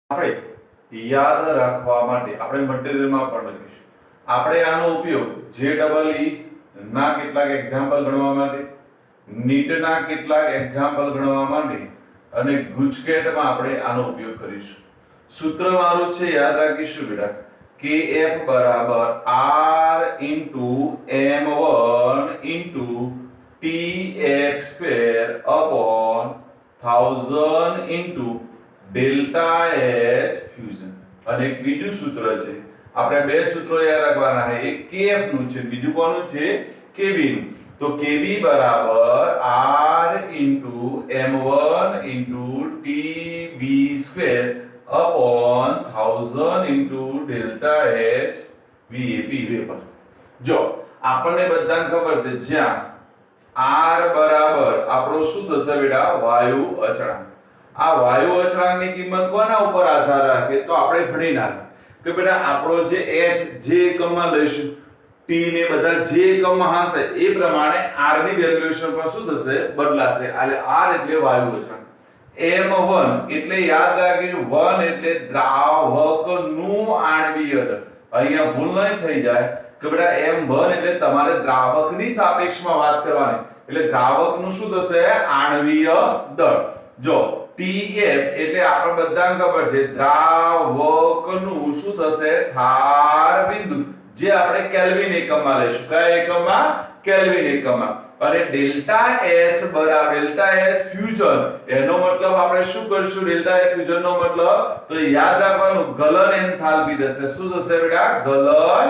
આપણે યાદ રાખવા માટે આપણે મટીરીયલમાં પણ લખીશું। આપણે આનો ઉપયોગ JEE ના કેટલાક એક્ઝામ્પલ ગણવા માટે, નીટના કેટલાક એક્ઝામ્પલ ગણવા માટે અને ગુજકેટમાં આપણે આનો ઉપયોગ કરીશું। સૂત્ર મારું છે યાદ રાખીશું બેટા, KF બરાબર R M1 TF square upon 1000 delta H fusion. અને એક બીજું સૂત્ર છે, આપણે બે સૂત્રો યાદ રાખવાના છે, એક KF નું છે, બીજું કોનું છે, KB નું। તો KB બરાબર R M1 TB square upon 1000 delta H VAP vapour. જો આપણને બધાને ખબર છે જ્યાં R બરાબર આપણો શું થશે બેટા, વાયુ અચળાંક। આ વાયુ અચળાંકની કિંમત કોના ઉપર આધાર રાખે, તો આપણે ભણી નાખે કે બેટા આપણો જે h જે એકમમાં લઈશું, t ને બધા જે એકમમાં હશે એ પ્રમાણે r ની વેલ્યુએશન પણ શું થશે, બદલાશે। એટલે r એટલે વાયુ અચળાંક, m1 એટલે યાદ રાખીશું 1 એટલે દ્રાવકનું આણ્વીય દળ। અહીંયા ભૂલ નહીં થઈ જાય કે બેટા m1 એટલે તમારે દ્રાવકની સાપેક્ષમાં વાત કરવાની, એટલે દ્રાવકનું શું થશે, આણ્વીય દળ। જો TF એટલે આપણે બધાને ખબર છે દ્રાવકનું શું થશે, ઠાર બિંદુ, જે આપણે કેલ્વિન એકમમાં લઈશું। કયા એકમમાં, કેલ્વિન એકમમાં। અને ડેલ્ટા H બરાબર ડેલ્ટા H ફ્યુઝન, એનો મતલબ આપણે શું કરીશું, ડેલ્ટા H ફ્યુઝન નો મતલબ તો યાદ રાખવાનું ગલન એન્થાલ્પી થશે। શું થશે બેટા, ગલન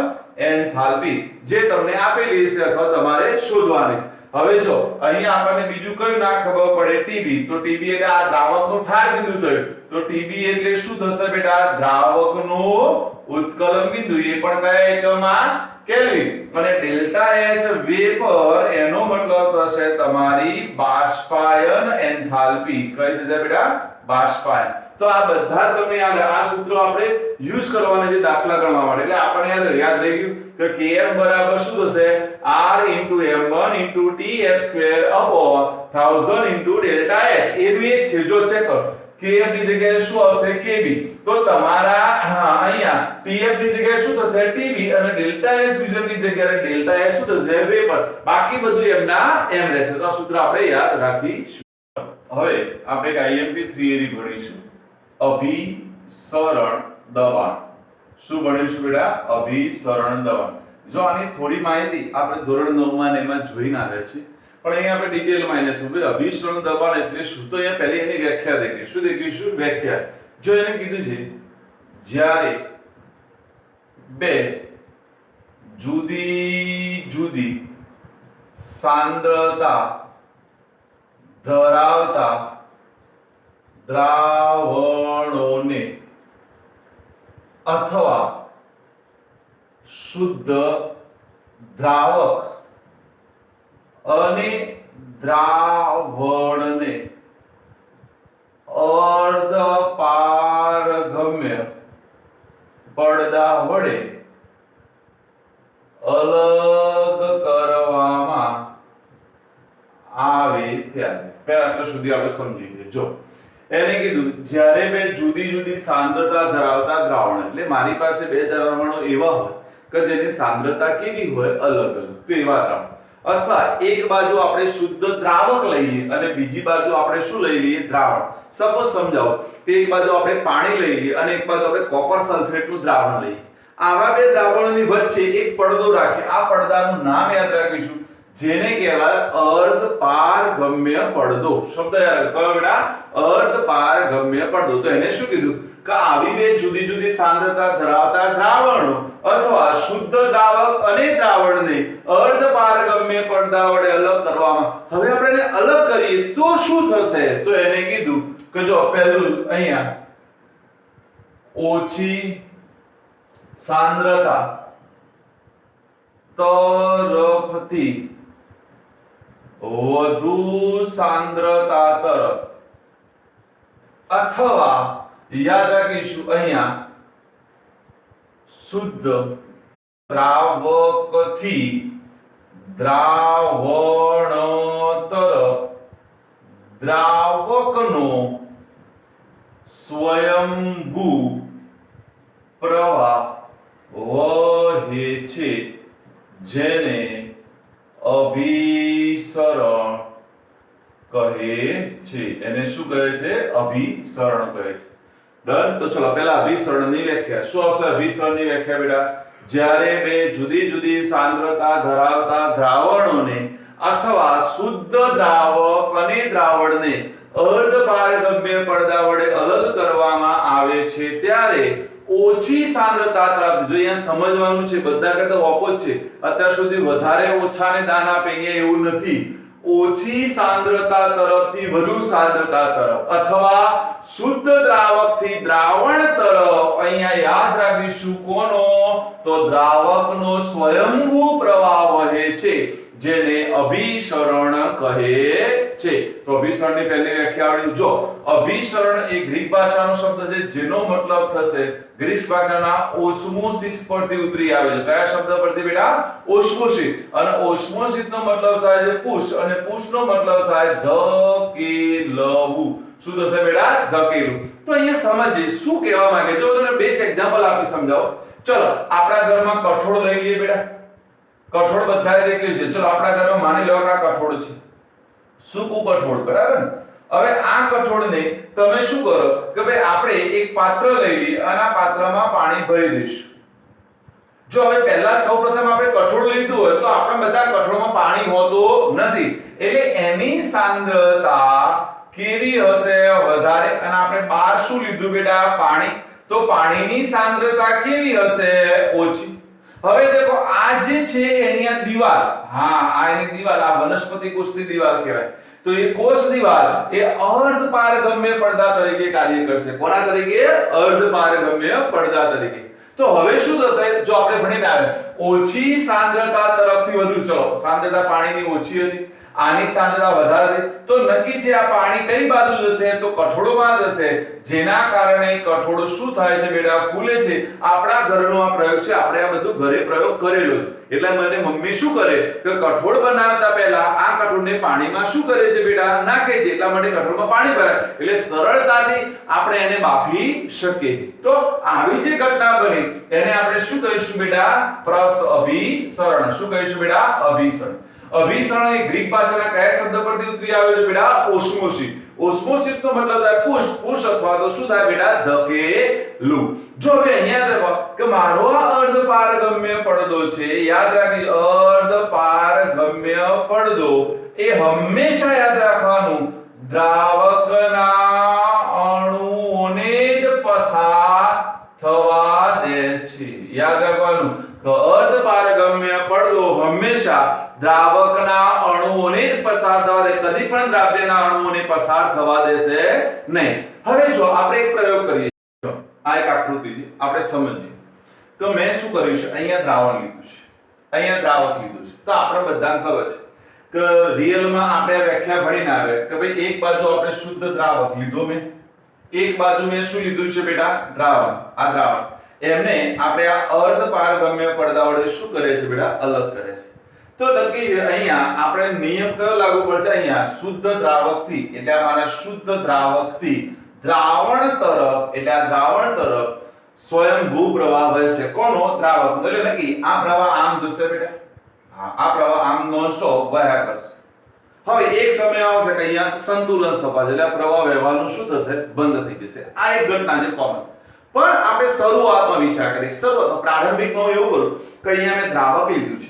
એન્થાલ્પી, જે તમને આપેલી છે અથવા તમારે શોધવાની છે। હવે જો અહીંયા આપણને બીજું કયું ના ખબર પડે, TB, તો TB એટલે આ દ્રાવકનું ઠાર બિંદુ થયું, તો TB એટલે શું થશે બેટા, દ્રાવકનું ઉત્કલન બિંદુ, એ પણ કયા એકમમાં, કેલ્વિન। અને ડેલ્ટા H વેપર એનો મતલબ થશે તમારી બાષ્પાયન એન્થાલ્પી। કઈ થશે બેટા, બાષ્પાયન। તો આ બધા તમને યાદ, આ સૂત્રો આપણે યુઝ કરવાના છે દાખલા ગણવા માટે, એટલે આપણને યાદ રહી ગયું કે KF બરાબર શું થશે, R M1 TF square upon 1000 delta H। એનું એક છે, જો ચેક કરો, KF ની જગ્યાએ શું આવશે, KB, તો તમારા અહીંયા TF ની જગ્યાએ શું થશે, TB, અને ડેલ્ટા H ફ્યુઝન ની જગ્યાએ ડેલ્ટા H શું થશે, વેપર। બાકી બધું એમના એમ રહેશે। તો આ સૂત્ર આપણે યાદ રાખીશું। હવે આપણે એક IMP થિયરી ભણીશું, અભિસરણ દબાણ। શું ભણીશું બેટા, અભિસરણ દબાણ। જો આની થોડી માહિતી આપણે ધોરણ 9 માં ને એમાં જોઈને આવ્યા છે, પણ અહીંયા આપણે ડિટેલમાં એને સમજ અભિસરણ દબાણ એટલે શું, તો અહીંયા પહેલી એની વ્યાખ્યા દેખીશું। શું દેખીશું, વ્યાખ્યા। જો એને કીધું છે જ્યારે બે જુદી જુદી સાંદ્રતા ધરાવતા દ્રાવણોને અથવા શુદ્ધ દ્રાવક અને દ્રાવણને અર્ધપારગમ્ય પડદા વડે અલગ કરવામાં આવે ત્યારે, પહેલા આટલા સુધી આપણે સમજી લઈએ। જો એને કીધું જ્યારે બે જુદી જુદી સાંદ્રતા ધરાવતા દ્રાવણ, એટલે મારી પાસે બે દ્રાવણો એવા હોય કે જેની સાંદ્રતા કેવી હોય, અલગ અલગ, તો એવા દ્રાવણ, અથવા એક બાજુ આપણે શુદ્ધ દ્રાવક લઈએ અને બીજી બાજુ આપણે શું લઈ લઈએ, દ્રાવણ। સપોઝ સમજાવો કે એક બાજુ આપણે પાણી લઈ લઈએ અને એક બાજુ આપણે કોપર સલ્ફેટનું દ્રાવણ લઈએ। આવા બે દ્રાવણોની વચ્ચે એક પડદો રાખીએ, આ પડદાનું નામ યાદ રાખીશું, જેને કહેવાય અર્ધપારગમ્ય પડદો। શબ્દ યાદ કરો બેટા, અર્ધપારગમ્ય પડદો। તો એને શું કીધું કે આવી બે જુદી જુદી સાંદ્રતા ધરાવતા દ્રાવણો અથવા શુદ્ધ દ્રાવક અને દ્રાવણને અર્ધપારગમ્ય પડદા વડે અલગ કરવામાં। હવે આપણે એને અલગ કરીએ તો શું થશે, તો એને કીધું કે જો પહેલું અહીંયા ઓછી સાંદ્રતા તરફથી વધુ સાંદ્રતા તરફ, અથવા યાદ રાખીશું અહીંયા શુદ્ધ દ્રાવકથી દ્રાવણ તરફ દ્રાવકનો સ્વયંભૂ પ્રવાહ વહે છે જેને અભિસરણ કહે છે. એને શું કહે છે? અભિસરણ કહે છે. ડન. તો ચલો પહેલા અભિસરણની વ્યાખ્યા. શું આવશે અભિસરણની વ્યાખ્યા બેટા? જ્યારે બે જુદી જુદી સાંદ્રતા ધરાવતા દ્રાવણોને અથવા શુદ્ધ દ્રાવક અને દ્રાવણને અર્ધપારગમ્ય પડદા વડે અલગ કરવામાં આવે છે ત્યારે ઓછી સાંદ્રતા તરફ, જો અહીંયા સમજવાનું છે, બધા કરતા ઓપોઝિટ છે. અત્યાર સુધી વધારે ઓછાને દાન આપે, અહીંયા એવું નથી. ઓછી સાંદ્રતા તરફથી વધુ સાંદ્રતા તરફ અથવા શુદ્ધ દ્રાવકથી દ્રાવણ તરફ, અહીંયા યાદ રાખીશું કોનો? તો દ્રાવકનો સ્વયંભૂ પ્રવાહ વહે છે જેને અભિસરણ કહે છે. તો અભિસરણની પહેલી વ્યાખ્યા આવડી. જો અભિસરણ એ ગ્રીક ભાષાનો શબ્દ છે જેનો મતલબ થશે, ગ્રીક ભાષાના ઓસ્મોસિસ પરથી ઉતરી આવે છે. કયા શબ્દ પરથી બેટા? ઓસ્મોસિસ. અને ઓસ્મોસિસ નો મતલબ થાય છે પુશ, અને પુશ નો મતલબ થાય ધકેલવું. શું થશે બેટા? ધકેલવું. તો અહીંયા સમજીએ શું કહેવા માંગે. જો તમને બેસ્ટ એક્ઝામ્પલ આપી સમજાવો. ચલો આપણા ઘરમાં કઠોળ લઈ લઈએ બેટા. કઠોળ બધાએ દેખ્યું છે. ચલો આપણા ઘરમાં માની લો કે આ કઠોળ છે, સૂકું કઠોળ, બરાબર ને? હવે આ કઠોળને તમે શું કરો કે ભાઈ આપણે એક પાત્ર લઈ લઈએ અને આ પાત્રમાં પાણી ભરી દઈશું. જો હવે પહેલા સૌપ્રથમ આપણે કઠોળ લીધું હોય તો આપણે બધા કઠોળમાં પાણી હોતું નથી, એટલે એની સાંદ્રતા કેવી હશે? વધારે. અને આપણે બહાર શું લીધું બેટા? પાણી. તો પાણીની સાંદ્રતા કેવી હશે? ઓછી. હવે દેખો આ જે છે એની આ દીવાલ, હા આ એની દીવાલ, આ વનસ્પતિ કોષની દીવાલ કહેવાય. તો એ કોષ દીવાલ એ અર્ધપારગમ્ય પડદા તરીકે કાર્ય કરશે. કોના તરીકે? અર્ધપારગમ્ય પડદા તરીકે. તો હવે શું થશે? જો આપણે ભણીને આવે ઓછી સાંદ્રતા તરફથી વધુ, ચલો સાંદ્રતા પાણીની ઓછી હતી, આની સાંદ્રતા વધારે હતી, તો નક્કી છે આ પાણી કઈ બાજુ જશે? તો કઠોળમાં જશે, જેના કારણે કઠોળ શું થાય છે બેટા? ફૂલે છે. આપણા ઘરનો આ પ્રયોગ છે, આપણે આ બધું ઘરે પ્રયોગ કરેલો છે. એટલે મને મમ્મી શું કરે કે કઠોળ બનાવતા પહેલા આ કઠોળને પાણીમાં શું કરે છે બેટા? નાખે છે. એટલા માટે કઠોળમાં પાણી ભરાય, એટલે સરળતાથી આપણે એને બાફી શકીએ છીએ. તો આવી જે ઘટના બની એને આપણે શું કહીશું બેટા? અભિસરણ. શું કહીશું બેટા? અભિસરણ. અભિસરણ એ ગ્રીક ભાષાના કયા શબ્દ પરથી ઉતરી આવે છે બેટા? ઓસ્મોસિસ. ઓસ્મોસિસ નો મતલબ થાય પુશ, પુશ અથવા તો શું થાય બેટા? ધકેલું. જો હવે અહીંયા દેખો કે મારો આ અર્ધપારગમ્ય પડદો છે, યાદ રાખી અર્ધપારગમ્ય પડદો એ હંમેશા યાદ રાખવાનું દ્રાવકના અણુઓને જ પસાર થવા દે છે. યાદ રાખવાનું કે અર્ધપારગમ્ય પડદો હંમેશા દ્રાવકના અણુઓને જ પસાર થવા દે, કદી પણ દ્રાવ્યના અણુઓને પસાર થવા દેશે નહીં. હવે જો આપણે એક પ્રયોગ કરીએ. આ એક આકૃતિ છે, આપણે સમજીએ કે મેં શું કર્યું છે. અહીંયા દ્રાવણ લીધું છે, અહીંયા દ્રાવક લીધું છે. તો આપણે બધાને ખબર છે કે રિયલમાં આપણે વ્યાખ્યા ભણીને આવે કે ભાઈ એક બાજુ આપણે શુદ્ધ દ્રાવક લીધો, મેં એક બાજુ મેં શું લીધું છે બેટા? દ્રાવણ. આ દ્રાવણ એમને આપણે આ અર્ધપારગમ્ય પડદા વડે શું કરે છે બેટા? અલગ કરે છે. તો નક્કી છે અહીંયા આપણે નિયમ કયો લાગુ પડશે? અહીંયા શુદ્ધ દ્રાવકથી, એટલે આ મારા શુદ્ધ દ્રાવકથી દ્રાવણ તરફ, એટલે આ દ્રાવણ તરફ સ્વયંભૂ પ્રવાહ વહેશે. કોનો? દ્રાવક. એટલે નક્કી આ પ્રવાહ આમ જશે બેટા, હા આ પ્રવાહ આમ નોન સ્ટોપ વહ્યા કરશે. હવે એક સમય આવશે કે અહીંયા સંતુલન સ્થપાશે, એટલે પ્રવાહ વહેવાનું શું થશે? બંધ થઈ જશે. આ એક ઘટના છે કોમન. પણ આપણે શરૂઆતમાં વિચાર કરીએ. શરૂઆતમાં પ્રારંભિકમાં એવું કરું કે અહીંયા મેં દ્રાવક લીધું છે,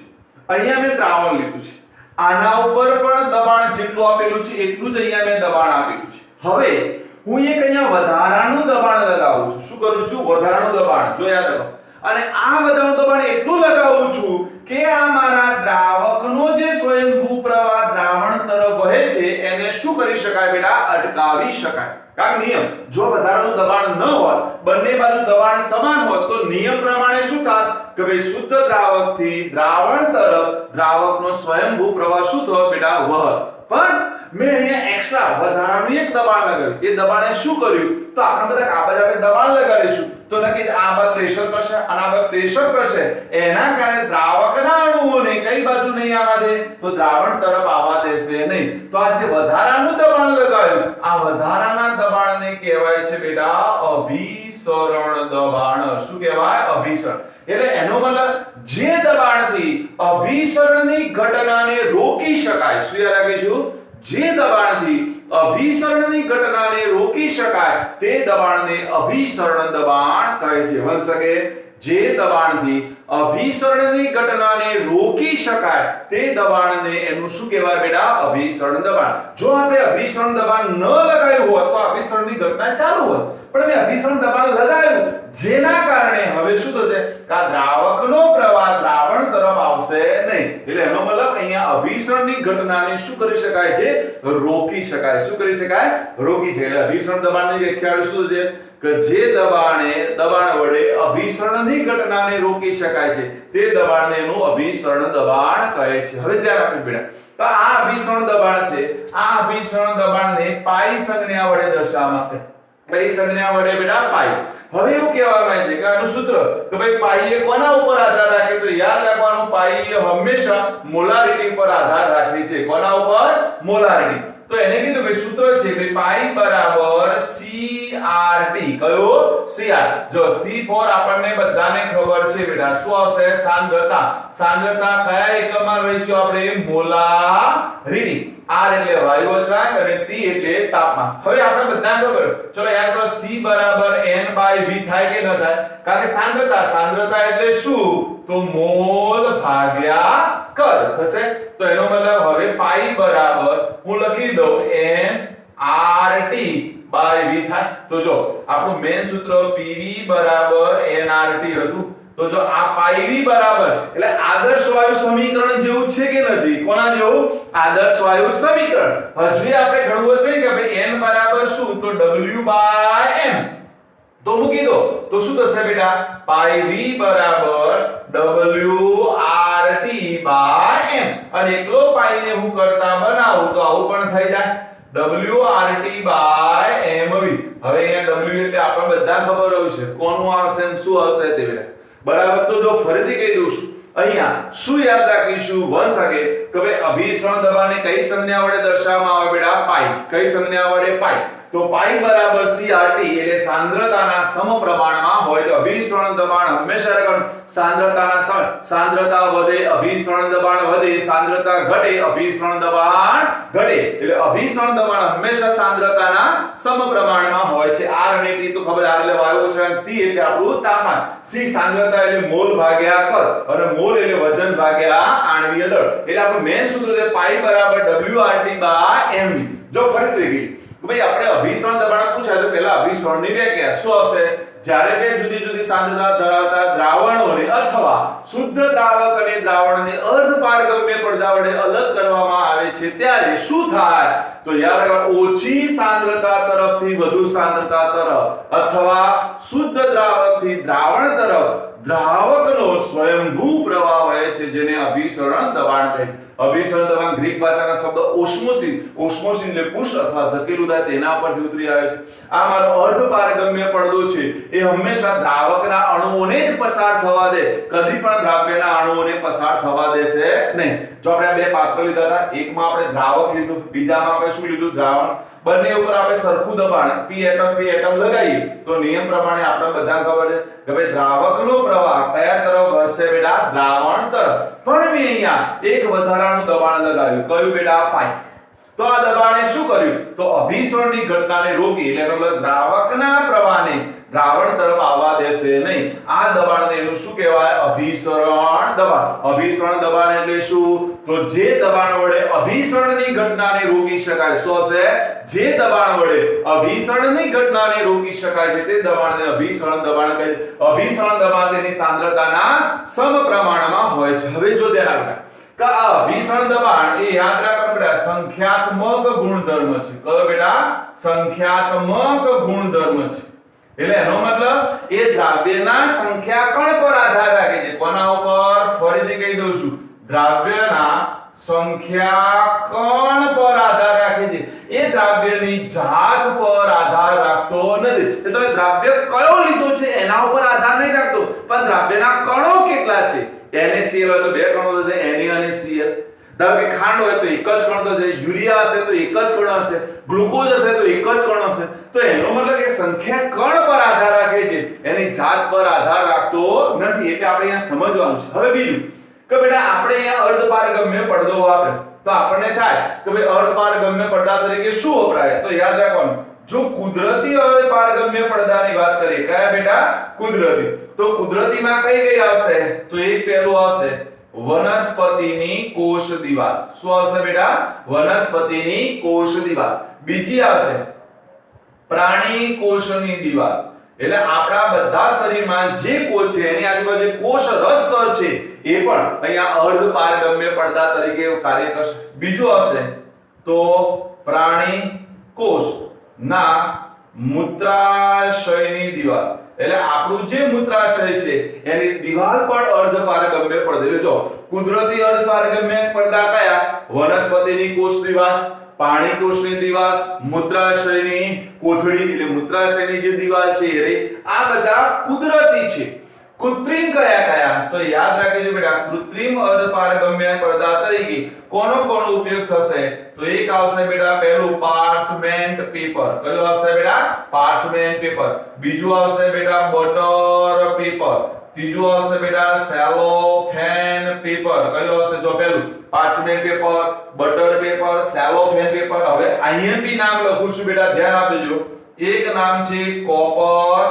અહીંયા મેં દ્રાવણ લીધું છે, આના ઉપર પણ દબાણ જેટલું આપેલું છે એટલું જ અહીંયા મેં દબાણ આપેલું છે. હવે હું એક અહીંયા વધારાનું દબાણ લગાવું છું. શું કરું છું? વધારાનું દબાણ. જો યાદ રાખો. અને આ વધારાનું દબાણ એટલું લગાવું છું કે આ મારા દ્રાવકનો જે સ્વયંભૂ પ્રવાહ દ્રાવણ તરફ વહે છે એને શું કરી શકાય બેટા? અટકાવી શકાય. કારણ નિયમ, જો વધારાનું દબાણ ન હોત, બંને બાજુ દબાણ સમાન હોત, તો નિયમ પ્રમાણે શું થાત કે ભાઈ શુદ્ધ દ્રાવકથી દ્રાવણ તરફ દ્રાવકનો સ્વયંભૂ પ્રવાહ શું થયો બેટા? વહત. પણ મેં અહીંયા એક્સ્ટ્રા વધારાનું એક દબાણ લગાવ્યું. એ દબાણે શું કર્યું? તો આપણે બધા આ બાજુ આપણે દબાણ લગાડીશું તો નક્કી આ બાજુ પ્રેશર કરશે અને આ પ્રેશર કરશે એના કારણે દ્રાવકના અણુઓને કઈ બાજુ નહીં આવવા દે, તો દ્રાવણ તરફ આવવા દેશે નહીં. તો આ જે વધારાનું દબાણ લગાવ્યું, આ વધારાના દબાણને કહેવાય છે બેટા અભિસરણ દબાણ. શું કહેવાય? અભિસરણ. એટલે એનો મતલબ જે દબાણથી અભિસરણની ઘટનાને રોકી શકાય. શું યાદ રાખીશું? જે દબાણથી અભિસરણની ઘટનાને રોકી શકાય તે દબાણને અભિસરણ દબાણ કહે છે. વંશ કે જે દબાણથી અભિસરણની ઘટનાને રોકી શકાય તે દબાણને એનું શું કહેવાય બેટા? અભિસરણ દબાણ. જો આપણે અભિસરણ દબાણ ન લગાવ્યું હોત તો અભિસરણની ઘટના ચાલુ હોત, પણ મેં અભિસરણ દબાણ લગાવ્યું જેના કારણે હવે શું થશે કે આ દ્રાવકનો પ્રવાહ દ્રાવણ તરફ આવશે નહીં. એટલે એનો મતલબ અહીંયા અભિસરણની ઘટનાને શું કરી શકાય છે? રોકી શકાય. શું કરી શકાય? રોકી શકાય. એટલે અભિસરણ દબાણની વ્યાખ્યા શું છે કે જે દબાણ વડે અભિસરણની ઘટનાને રોકી શકાય છે તે દબાણને એનું અભિસરણ દબાણ કહે છે. હવે ધ્યાન આપજો બેટા, તો આ અભિસરણ દબાણ છે, આ અભિસરણ દબાણને પાઈ સંજ્ઞા વડે દર્શાવવામાં આવે. કઈ સંજ્ઞા વડે બેટા? પાઈ. હવે એવું કહેવામાં આવે છે કે આનું સૂત્ર કે ભાઈ પાઈ એ કોના ઉપર આધાર રાખે? તો યાદ રાખવાનું પાઈ એ હંમેશા મોલારિટી પર આધાર રાખે છે. કોના ઉપર? મોલારિટી. તો એને કીધું કે સૂત્ર છે કે પાઈ બરાબર CRT. કયો? CR. જો C4 આપણને બધાને ખબર છે બેટા શું આવશે? સાંદ્રતા. સાંદ્રતા કયા એકમમાં રહીશું આપણે? મોલારિટી. R એટલે વાયુ અચળાંક અને T એટલે તાપમાન. હવે આપણે બધાને ખબર, ચલો યાદ કરો C બરાબર N/V થાય કે ન થાય? કારણ કે સાંદ્રતા એટલે શું? તો મોલ ભાગ્યા કદ થશે. તો એનો મતલબ હવે પાઈ બરાબર હું લખી દઉં NRT/V થાય. તો જો આપણું મેઈન સૂત્ર PV બરાબર NRT હતું. તો જો આ પાઈ V બરાબર એટલે આદર્શ વાયુ સમીકરણ જેવું છે કે નથી? કોના જેવું? આદર્શ વાયુ સમીકરણ. હજુ આપણે ગણવું જોઈએ કે ભાઈ n બરાબર શું? તો W/m. તો મૂકી દો તો શું થશે બેટા? પાઈ V બરાબર WRT/m. અને એકલો પાઈ ને હું કરતા બનાવું તો આવું પણ થઈ જાય WRT/mV. હવે અહીંયા W એટલે આપણે બધા ખબર હોય છે કોનું આવશે ને શું આવશે તે બેટા. બરાબર. તો જો ફરીથી કહી દઉં છું, અહીંયા શું યાદ રાખીશું? વંશ કે ભાઈ અભિસરણ દબાણને કઈ સંજ્ઞા વડે દર્શાવવામાં આવે બેટા? પાઈ. કઈ સંજ્ઞા વડે? પાઈ. તો પાઈ બરાબર CRT એટલે સાંદ્રતાના સમપ્રમાણમાં હોય. તો અભિસરણ દબાણ હંમેશા રાખવાનું સાંદ્રતા વધે અભિસરણ દબાણ વધે, સાંદ્રતા ઘટે અભિસરણ દબાણ ઘટે. એટલે અભિસરણ દબાણ હંમેશા સાંદ્રતાના સમપ્રમાણમાં હોય છે. R અને T તો ખબર, R એટલે વાયુ અચળાંક, T એટલે આપણું તાપમાન, C સાંદ્રતા એટલે મોલ ભાગ્યા કદ અને મોલ એટલે વજન ભાગ્યા આણ્વીય દળ. એટલે આપણું મેઈન સૂત્ર છે પાઈ બરાબર WRT/mV. જો ફરીથી ગઈ ભાઈ આપણે અભિસરણ દબાણ પૂછાય તો પહેલા અભિસરણની વ્યાખ્યા શું આવશે? જ્યારે બે જુદી જુદી સાંદ્રતા ધરાવતા દ્રાવણોને અથવા શુદ્ધ દ્રાવક અને દ્રાવણને અર્ધપારગમ્ય પડદા વડે અલગ કરવામાં આવે છે ત્યારે શું થાય? તો યાદ રાખો ઓછી સાંદ્રતા તરફથી વધુ સાંદ્રતા તરફ અથવા શુદ્ધ દ્રાવકથી દ્રાવણ તરફ દ્રાવકનો સ્વયંભૂ પ્રવાહ વહે છે જેને અભિસરણ દબાણ કહે છે. અભિસરણ દબાણ ગ્રીક ભાષાના શબ્દ ઓસ્મોસિસ એટલે પુશ અથવા ધકેલું થાય તેના પરથી ઉતરી આવે છે. આ મારો અર્ધપારગમ્ય પડદો છે એ હંમેશા દ્રાવકના અણુઓને જ પસાર થવા દે, કદી પણ દ્રાવ્યના અણુઓને પસાર થવા દેશે નહીં. જો આપણે બે પાત્ર લીધા હતા, એકમાં આપણે દ્રાવક લીધું, બીજામાં આપણે શું લીધું? દ્રાવણ. બંને ઉપર આપણે સરખું દબાણ P એટમ લગાવીએ તો નિયમ પ્રમાણે આપણે બધા ખબર છે કે ભાઈ દ્રાવકનો પ્રવાહ કયા તરફ વહેશે બેટા? દ્રાવણ તરફ. પણ મેં અહીંયા એક વધારાનું દબાણ લગાવ્યું. કયું બેટા? પાઈ. તો આ દબાણે શું કર્યું? તો અભિસરણની ઘટનાને રોકી. એટલે એનો મતલબ દ્રાવકના પ્રવાહને દ્રાવણ તરફ આવવા દેશે નહીં. આ દબાણને એનું શું કહેવાય? અભિસરણ દબાણ. અભિસરણ દબાણ એટલે શું? તો જે દબાણ વડે અભિસરણની ઘટનાને રોકી શકાય. શું હશે? જે દબાણ વડે અભિસરણની ઘટનાને રોકી શકાય છે તે દબાણને અભિસરણ દબાણ કહે છે. અભિસરણ દબાણ તેની સાંદ્રતાના સમપ્રમાણમાં હોય છે. હવે જો ધ્યાન આપો કે આ અભિસરણ દબાણ એ યાદ રાખવાનું બેટા સંખ્યાત્મક ગુણધર્મ છે. કયો બેટા? સંખ્યાત્મક ગુણધર્મ છે. એટલે એનો મતલબ એ દ્રાવ્યના સંખ્યાકણ પર આધાર રાખે છે. કોના ઉપર? ફરીથી કહી દઉં છું, દ્રાવ્યના સંખ્યાકણ પર આધાર રાખે રાખે છે, એ દ્રાવ્યની જાત પર આધાર રાખતો નથી. એટલે તમે દ્રાવ્ય કયો લીધો છે એના ઉપર આધાર નહીં રાખતો, પણ દ્રાવ્યના કણો કેટલા છે. NaCl હોય તો બે કણો થશે, Na અને Cl. ધારો કે ખાંડ હોય તો એક જ કણ થશે, યુરિયા હશે તો એક જ કણ હશે, ગ્લુકોઝ હશે તો એક જ કણ હશે. તો એનો મતલબ કે સંખ્યા કણ પર આધાર રાખે છે, એની જાત પર આધાર રાખતો નથી. એટલે આપણે અહીંયા સમજવાનું છે. હવે બીજું કે બેટા આપણે અહીંયા અર્ધપારગમ્ય પડદો વાપરે તો આપણને થાય કે ભાઈ અર્ધપારગમ્ય પડદા તરીકે શું વપરાય. તો યાદ રાખવાનું, જો કુદરતી અર્ધપારગમ્ય પડદાની વાત કરીએ, કયા બેટા? કુદરતી. તો કુદરતીમાં કઈ આવશે? તો એક પહેલું આવશે વનસ્પતિની કોષ દિવાલ. શું આવશે બેટા? વનસ્પતિની કોષ દિવાલ. બીજી આવશે પ્રાણી કોષની દિવાલ. એટલે આપણા બધા શરીરમાં જે કોષ છે એની આજુબાજુ કોષ રસસ્તર છે એ પણ અહીંયા અર્ધપારગમ્ય પડદા તરીકે કાર્ય કરશે. બીજું આવશે તો પ્રાણી કોષ ના મૂત્રાશયની દિવાલ. એટલે આપણું જે મૂત્રાશય છે એની દિવાલ પણ અર્ધપારગમ્ય પડદા. એટલે જો કુદરતી અર્ધપારગમ્ય પડદા કયા? વનસ્પતિની કોષ દિવાલ, પાણી કોષની દિવાલ, મૂત્રાશયની કોથળી એટલે મૂત્રાશયની જે દિવાલ છે એ આ બધા કુદરતી છે. કૃત્રિમ કયા? તો યાદ રાખજો બેટા, કૃત્રિમ અર્ધપારગમ્ય પડદા તરીકે કોનો ઉપયોગ થશે? તો એક આવશે બેટા પહેલું પાર્ચમેન્ટ પેપર. કયું આવશે બેટા? Parchment paper. બીજું આવશે બેટા બટર પેપર. ત્રીજું આવશે બેટા સેલોફેન પેપર. કયું આવશે? જો પહેલું parchment paper, butter paper, cellophane paper. હવે IMP નામ લખું છું બેટા, ધ્યાન આપજો. એક નામ છે કોપર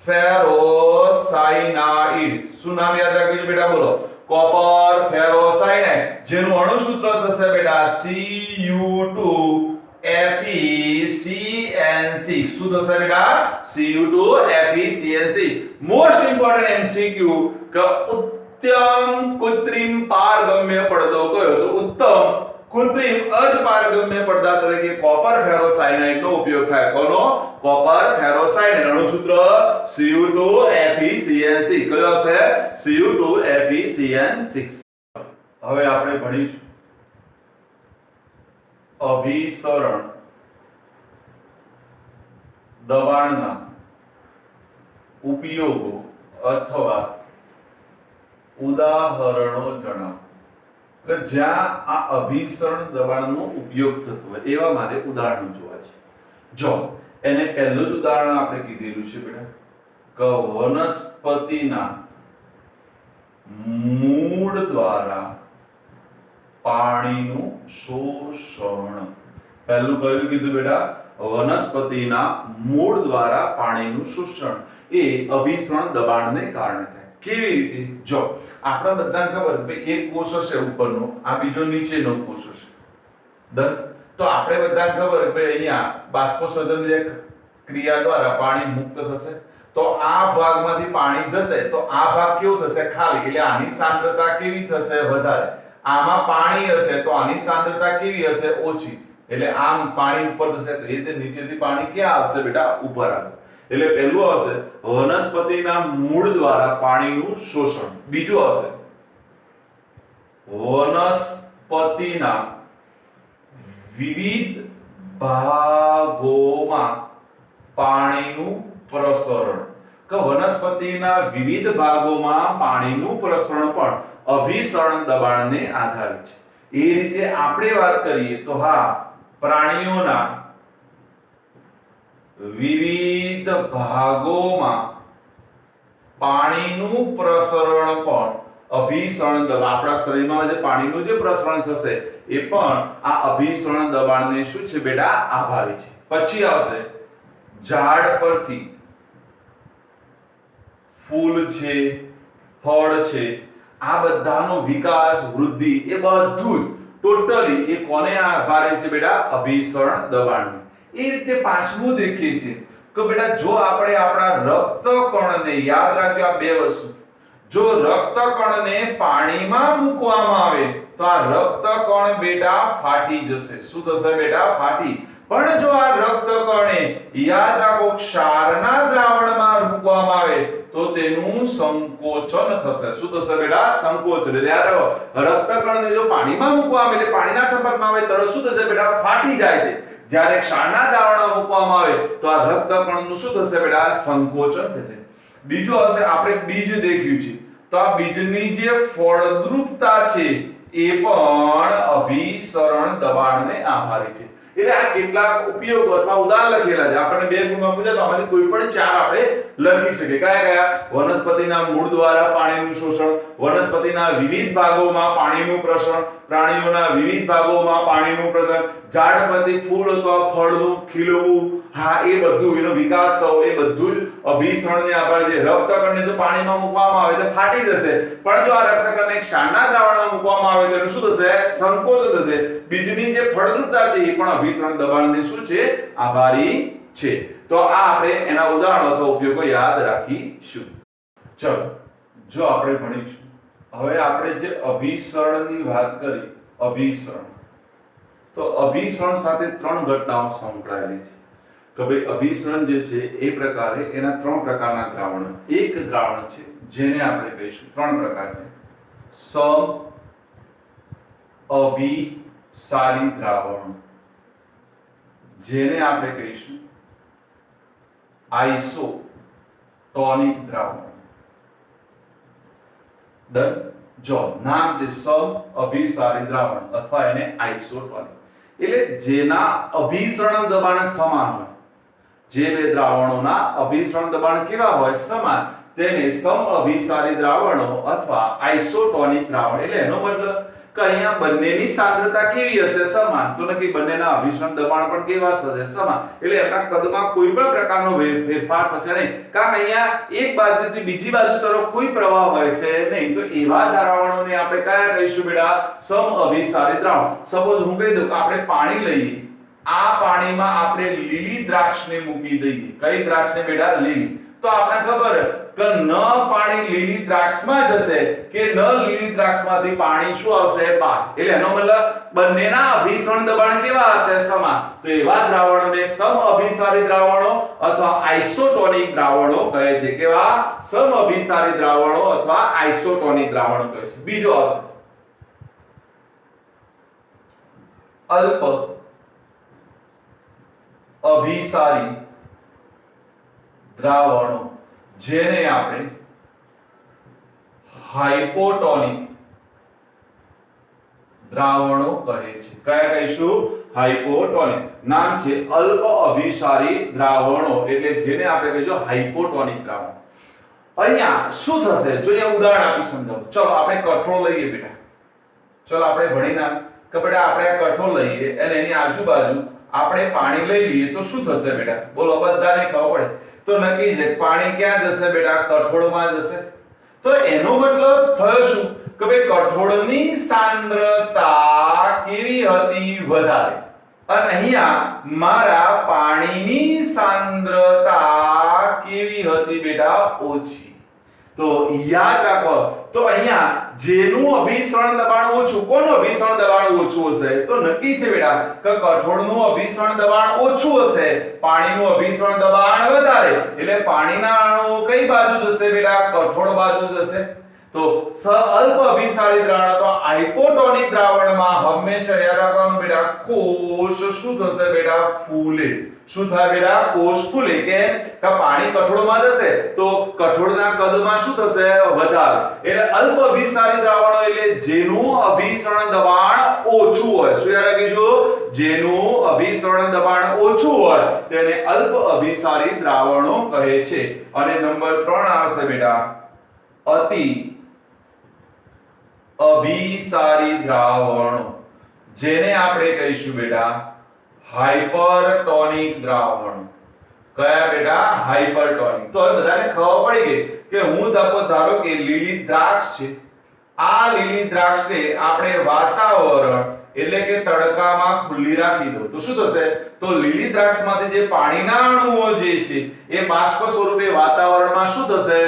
ફેરોસાયનાઇડ. શું નામ યાદ રાખજો બેટા? બોલો. કોપર ફેરોસાયનાઇડ, જેનું અણુસૂત્ર થશે બેટા Cu2FeCN6. શું થશે બેટા? Cu2FeCN6. મોસ્ટ ઇમ્પોર્ટન્ટ MCQ કે ઉત્તમ કૃત્રિમ પારગમ્ય પડદો કયો? તો ઉત્તમ કૃત્રિમ અર્ધપારગમ્ય પડદા તરીકે કોપર ફેરોસાયનાઇડ નો ઉપયોગ થાય. કોનો? કોપર ફેરોસાયનાઇડ. અણુસૂત્ર Cu2FeCN6. કયો હશે? Cu2FeCN6. હવે આપણે ભણીશું અભિસરણ દબાણના ઉપયોગો અથવા ઉદાહરણો જણાવો. કે જ્યાં આ અભિસરણ દબાણનો ઉપયોગ થતો હોય એવા મારે ઉદાહરણો જોવા છે. જો એને પહેલું જ ઉદાહરણ આપણે કીધેલું છે બેટા કે વનસ્પતિના મૂળ દ્વારા પાણીનું શોષણ. પહેલું કયું કીધું બેટા? વનસ્પતિના મૂળ દ્વારા પાણીનું શોષણ એ અભિસરણ દબાણને કારણે થાય. કેવી રીતે? જો આપણા બધાને ખબર કે એક કોષ હશે ઉપરનો, આ બીજો નીચેનો કોષ હશે. તો આપણે બધાને ખબર કે અહીંયા બાષ્પોત્સર્જન જે ક્રિયા દ્વારા પાણી મુક્ત થશે. તો આ ભાગમાંથી પાણી જશે તો આ ભાગ કેવો થશે? ખાલી. એટલે આની સાંદ્રતા કેવી થશે? વધારે. આમાં પાણી હશે તો આની સાંદ્રતા કેવી હશે? ઓછી. એટલે આમ પાણી ઉપર થશે તો એ રીતે નીચેથી પાણી ક્યાં આવશે બેટા? ઉપર આવશે. એટલે પહેલું આવશે વનસ્પતિના મૂળ દ્વારા પાણીનું શોષણ. બીજું આવશે વનસ્પતિના વિવિધ ભાગોમાં પાણીનું પ્રસરણ. કે વનસ્પતિના વિવિધ ભાગોમાં પાણીનું પ્રસરણ પણ અભિસરણ દબાણને આધારિત છે. એ રીતે આપણે વાત કરીએ તો હા, પ્રાણીઓના વિવિધ ભાગોમાં પાણીનું પ્રસરણ પણ અભિસરણ દબાણ. આપણા શરીરમાં જે પાણીનું જે પ્રસરણ થશે એ પણ આ અભિસરણ દબાણને શું છે બેટા? આભારી છે. પછી આવશે ઝાડ પરથી ફૂલ છે, ફળ છે, આ બધાનો વિકાસ, વૃદ્ધિ એ બધું ટોટલી એ કોને આભારી છે બેટા? અભિસરણ દબાણને. એ રીતે પાંચમું દેખીએ છીએ કે બેટા જો આપણે આપણા રક્તકણને, યાદ રાખજો આ બે વસ્તુ, જો રક્તકણને પાણીમાં મૂકવામાં આવે તો આ રક્તકણ બેટા ફાટી જશે. શું થશે બેટા? ફાટી. પણ જો આ રક્તકણને યાદ રાખો ક્ષારના દ્રાવણમાં મૂકવામાં આવે તો તેનું સંકોચન થશે. શું થશે બેટા? સંકોચન. એટલે આ રક્તકણને જો પાણીમાં મૂકવામાં આવે એટલે પાણીના સંપર્કમાં આવે તરત શું થશે બેટા? ફાટી જાય છે. જ્યારે ક્ષારના દ્રાવણમાં મૂકવામાં આવે તો આ રક્તકણનું શું થશે બેટા? સંકોચન થશે. બીજો હશે, આપણે બીજ દેખ્યું છે, તો આ બીજની જે ફળદ્રુપતા છે એ પણ અભિસરણ દબાણને આભારી છે. એટલે આ કેટલાક ઉપયોગો અથવા ઉદાહરણ લખેલા છે. આપણને બે ગુણમાં પૂછે તો આમાંથી કોઈ પણ ચાર આપણે લખી શકીએ. કયા કયા? વનસ્પતિના મૂળ દ્વારા પાણીનું શોષણ, વનસ્પતિના વિવિધ ભાગોમાં પાણીનું પ્રસરણ, પ્રાણીઓના વિવિધ ભાગોમાં પાણીનું પ્રસરણ, ઝાડ પરથી ફૂલ અથવા ફળનું ખીલવું, હા એ બધું એનો વિકાસ થવો, એ બધું જ અભિસરણને આભારી છે. રક્તકણને જો પાણીમાં મૂકવામાં આવે તો ફાટી જશે, પણ જો આ રક્તકણને ક્ષારના દ્રાવણમાં મૂકવામાં આવે તો એનું શું થશે? સંકોચન થશે. બીજની જે ફળદ્રુપતા છે એ પણ અભિસરણ દબાણને શું છે? આભારી છે. તો આ આપણે એના ઉદાહરણો અથવા ઉપયોગો યાદ રાખીશું. ચલો જો આપણે ભણીશું હવે આપણે જે અભિસરણની વાત કરી, અભિસરણ, તો અભિસરણ સાથે ત્રણ ઘટનાઓ સંકળાયેલી છે. કે ભાઈ અભિસરણ જે છે એ પ્રકારે એના ત્રણ પ્રકારના દ્રાવણો. એક દ્રાવણ છે જેને આપણે કહીશું, ત્રણ પ્રકાર છે, સમ અભિસારી દ્રાવણો, જેને આપણે કહીશું આઇસોટોનિક દ્રાવણ. ડન. જો નામ છે સમ અભિસારી દ્રાવણ અથવા એને આઇસોટોનિક, એટલે જેના અભિસરણ દબાણ સમાન હોય. જે બે દ્રાવણોના અભિસરણ દબાણ કેવા હોય? સમાન. તેને સમ અભિસારી દ્રાવણો અથવા આઇસોટોનિક દ્રાવણ. એટલે એનો મતલબ કે અહીંયા બંનેની સાંદ્રતા કેવી હશે? સમાન. તો નક્કી બંનેના અભિસરણ દબાણ પણ કેવા હશે? સમાન. એટલે એના કદમાં કોઈ પણ પ્રકારનો ફેરફાર થશે નહીં, કારણ કે અહીંયા એક બાજુથી બીજી બાજુ તરફ કોઈ પ્રવાહ વહેશે નહીં. તો એવા દ્રાવણોને આપણે કયા કહીશું બેટા? સમ અભિસારી દ્રાવણ. સપોઝ હું કહી દઉં કે આપણે પાણી લઈએ, આ પાણીમાં આપણે લીલી દ્રાક્ષને મૂકી દઈએ. કઈ દ્રાક્ષને બેટા? લીલી. તો આપણે ખબર કે ન પાણી લીલી દ્રાક્ષમાં જશે કે ન લીલી દ્રાક્ષમાંથી પાણી શું આવશે? બહાર. એટલે એનો મતલબ બંનેના અભિસરણ દબાણ કેવા હશે? સમાન. તો એવા દ્રાવણોને સમ અભિસારી દ્રાવણો અથવા આઇસોટોનિક દ્રાવણો કહે છે. કેવા? સમ અભિસારી દ્રાવણો અથવા આઇસોટોનિક દ્રાવણો કહે છે. બીજો આવશે અલ્પ અભિસારી દ્રાવણો, જેને આપણે હાઇપોટોનિક દ્રાવણો કહે છે. કયા કહીશું? હાઇપોટોનિક. નામ છે અલ્પ અભિસારી દ્રાવણો, એટલે જેને આપણે કહીશું હાઇપોટોનિક દ્રાવણ. અહીંયા શું થશે? જો અહીંયા ઉદાહરણ આપી સમજાવું. ચલો આપણે કઠોળ લઈએ બેટા. ચલો આપણે ભણીના કે બેટા આપણે કઠોળ લઈએ અને એની આજુબાજુ આપણે પાણી લઈ લઈએ તો શું થશે બેટા? બોલો, બધાને ખબર પડે. તો નક્કી છે પાણી ક્યાં જશે બેટા? કઠોળમાં જશે. તો એનો મતલબ થયો શું કે ભાઈ કઠોળની સાંદ્રતા કેવી હતી? વધારે. અને અહીંયા મારા પાણીની સાંદ્રતા કેવી હતી બેટા? ઓછી. તો યાદ રાખો, તો અહીંયા જેનું અભિસરણ દબાણ ઓછું, કોનું અભિસરણ દબાણ ઓછું હશે? તો નક્કી છે બેટા કે કઠોળનું અભિસરણ દબાણ ઓછું હશે, પાણીનું અભિસરણ દબાણ વધારે. એટલે પાણીના અણુઓ કઈ બાજુ જશે બેટા? કઠોળ બાજુ જશે. તો અલ્પ અભિસારી દ્રાવણ તો હાઇપોટોનિક દ્રાવણમાં હંમેશા યાદ રાખવાનું બેટા, કોષ શું થશે બેટા? ફૂલે. શું થાય બેટા? કોષ ફૂલે. કેમ? કે પાણી કઠોળમાં જશે તો કઠોળના કદમાં શું થશે? વધારે. એટલે અલ્પ અભિસારી દ્રાવણો એટલે જેનું અભિસરણ દબાણ ઓછું હોય. શું યાદ રાખીશું? જેનું અભિસરણ દબાણ ઓછું હોય તેને અલ્પ અભિસારી દ્રાવણો કહે છે. અને નંબર 3 આવશે બેટા અતિ અભિસારી દ્રાવણો, જેને આપણે કહીશું બેટા હાઇપરટોનિક દ્રાવણો. કયા બેટા? હાઇપરટોનિક. તો હવે બધાને ખબર પડી ગઈ કે હું ધારો કે લીલી દ્રાક્ષ છે, આ લીલી દ્રાક્ષને આપણે વાતાવરણ એટલે કે તડકામાં ખુલ્લી રાખી દો તો શું થશે? તો લીલી દ્રાક્ષમાંથી જે પાણીના અણુઓ જે છે એ બાષ્પ સ્વરૂપે વાતાવરણમાં શું થશે?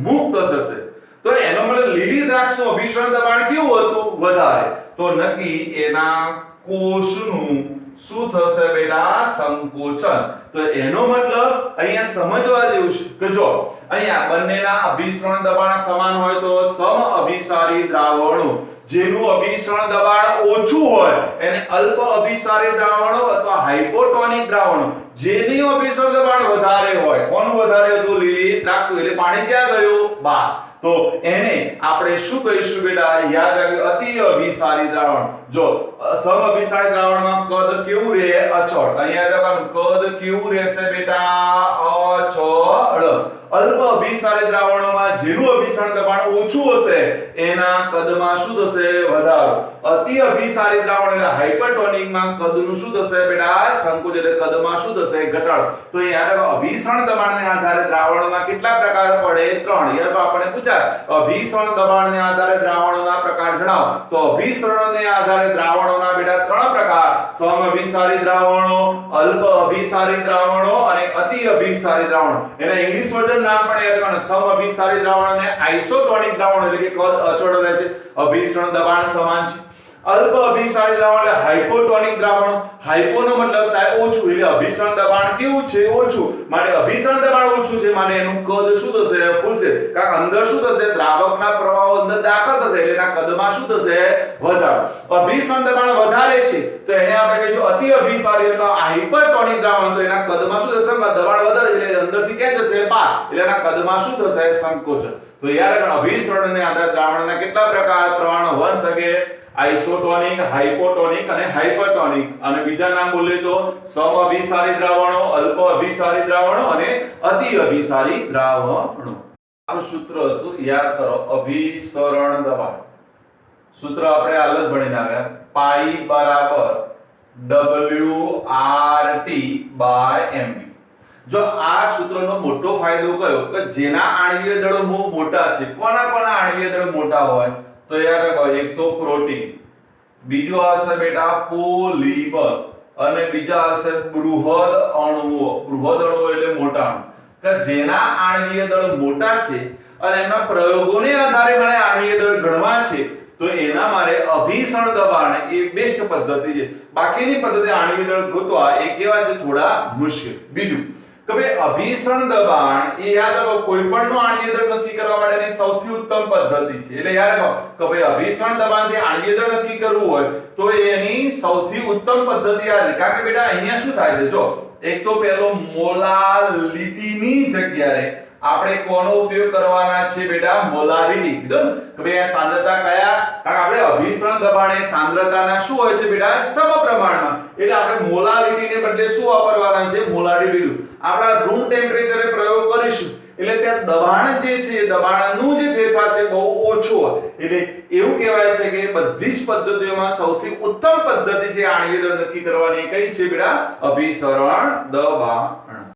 મુક્ત થશે. તો એનો મતલબ લીલી દ્રાક્ષનું અભિસરણ દબાણ કેવું હતું? વધારે. તો નક્કી એના કોષનું શું થશે બેટા? સંકોચન. તો એનો મતલબ અહીંયા સમજવા જેવું છે કે જો અહીંયા બંનેના અભિસરણ દબાણ સમાન હોય તો સમઅભિસારી દ્રાવણો જેનું અભિસરણ દબાણ ઓછું હોય એને અલ્પ અભિસારી દ્રાવણો અથવા હાઇપોટોનિક દ્રાવણો જેનું અભિસરણ દબાણ વધારે હોય. કોનું વધારે હતું? લીલી દ્રાક્ષ. એટલે પાણી ક્યાં ગયું? બહાર. તો એને આપણે શું કહીશું બેટા? યાદ રાખજો, અતિ અભિસારી દ્રાવણ. જો સમઅભિસારી દ્રાવણમાં કદ કેવું રહે? અચળ. અહીંયા લખવાનું કદ કેવું રહેશે બેટા? અચળ. અલ્પ અભિસારી દ્રાવણોમાં જેનું અભિસરણ દબાણ ઓછું હશે એના કદમાં શું થશે? વધારો. અતિ અભિસારી દ્રાવણ એટલે હાઇપરટોનિકમાં કદનું શું થશે બેટા? સંકોચ. એટલે કદમાં શું થશે? ઘટાડો. તો યાદ રાખો, અભિસરણ દબાણને આધારે દ્રાવણોમાં કેટલા પ્રકાર પડે? 3. યાદ આપણને પૂછાય અભિસરણ દબાણને આધારે દ્રાવણોના પ્રકાર જણાવો. તો અભિસરણને આધારે દ્રાવણોના બેટા 3 પ્રકાર: સમઅભિસારી દ્રાવણો, અલ્પ અભિસારી દ્રાવણો અને અતિ અભિસારી દ્રાવણો. એના ઇંગ્લિશ વર્ઝન નામ પણ યાદ રાખવાનું. સમઅભિસારી દ્રાવણ અને આઇસોટોનિક દ્રાવણ એટલે કે કદ અચળ રહે છે, અભિસરણ દબાણ સમાન છે. અલ્પ અભિસારી દ્રાવણ એટલે હાઇપોટોનિક દ્રાવણ. હાઇપોનો મતલબ થાય ઓછું, એટલે અભિસરણ દબાણ કેવું છે? ઓછું. માટે અભિસરણ દબાણ ઓછું છે માટે એનું કદ શું થશે? ફૂલશે. કારણ અંદર શું થશે? દ્રાવકના પ્રવાહો અંદર દાખલ થશે એટલે એના કદમાં શું થશે? વધારો. અભિસરણ દબાણ વધારે છે તો એને આપણે કહીશું અતિ અભિસારી અથવા હાઇપરટોનિક દ્રાવણ. તો એના કદમાં શું થશે? દબાણ વધારે એટલે અંદરથી ક્યાં જશે? બહાર. એટલે એના કદમાં શું થશે? સંકોચન. તો યાદ રાખો, અભિસરણને આધારે દ્રાવણના કેટલા પ્રકાર? 3. વંશ અગે આઇસોટોનિક, હાઇપોટોનિક અને હાઇપરટોનિક. અને બીજા નામ બોલીએ તો સમઅભિસારી દ્રાવણો, અલ્પ અભિસારી દ્રાવણો અને અતિ અભિસારી દ્રાવણો. આપણું સૂત્ર હતું, યાદ કરો, અભિસરણ દબાણ. સૂત્ર આપણે હાલ જ ભણીને આવ્યા. પાઈ બરાબર WRT/MV. જો આ સૂત્રનો મોટો ફાયદો કયો કે જેના આણ્વીય દળો મોટા છે. કોના કોના આણ્વીય દળો મોટા હોય? તો યાદ રાખો, એક તો પ્રોટીન, બીજો આવશે બેટા પોલિમર અને બીજા આવશે બૃહદ અણુઓ. બૃહદ અણુઓ એટલે મોટા અણુ. કે જેના આણ્વીય દળ મોટા છે અને એના પ્રયોગોને આધારે મને આણ્વીય દળ ગણવા છે તો એના મારે અભિસરણ દબાણ એ બેસ્ટ પદ્ધતિ છે. બાકીની પદ્ધતિ આણ્વીય દળ ગોતવા એ કેવા છે? થોડા મુશ્કેલ. બીજું કે ભાઈ અભિસરણ દબાણ એ યાદ રાખો કોઈ પણ નો આણ્વીય દળ નક્કી કરવા માટેની સૌથી ઉત્તમ પદ્ધતિ છે. એટલે યાદ રાખો કે ભાઈ અભિસરણ દબાણથી આણ્વીય દળ નક્કી કરવું હોય તો એની સૌથી ઉત્તમ પદ્ધતિ આ છે. કારણ કે બેટા અહીંયા શું થાય છે? જો એક તો પહેલો મોલાલિટીની જગ્યાએ આપણે કોનો ઉપયોગ કરવાના છે બેટા? મોલારિટી. કીધું કે ભાઈ આ સાંદ્રતા કયા? કારણ આપણે અભિસરણ દબાણ એ સાંદ્રતાના શું હોય છે બેટા? સમપ્રમાણમાં. એટલે આપણે મોલારિટીને બદલે શું વાપરવાના છે? મોલારિટી. આપણા રૂમ ટેમ્પરેચરે પ્રયોગ કરીશું એટલે ત્યાં દબાણ જે છે દબાણનું જે ફેરફાર છે બહુ ઓછો હોય. એટલે એવું કહેવાય છે કે બધી જ પદ્ધતિઓમાં સૌથી ઉત્તમ પદ્ધતિ છે આણ્વીય દળ નક્કી કરવાની કઈ છે બેટા? અભિસરણ દબાણ.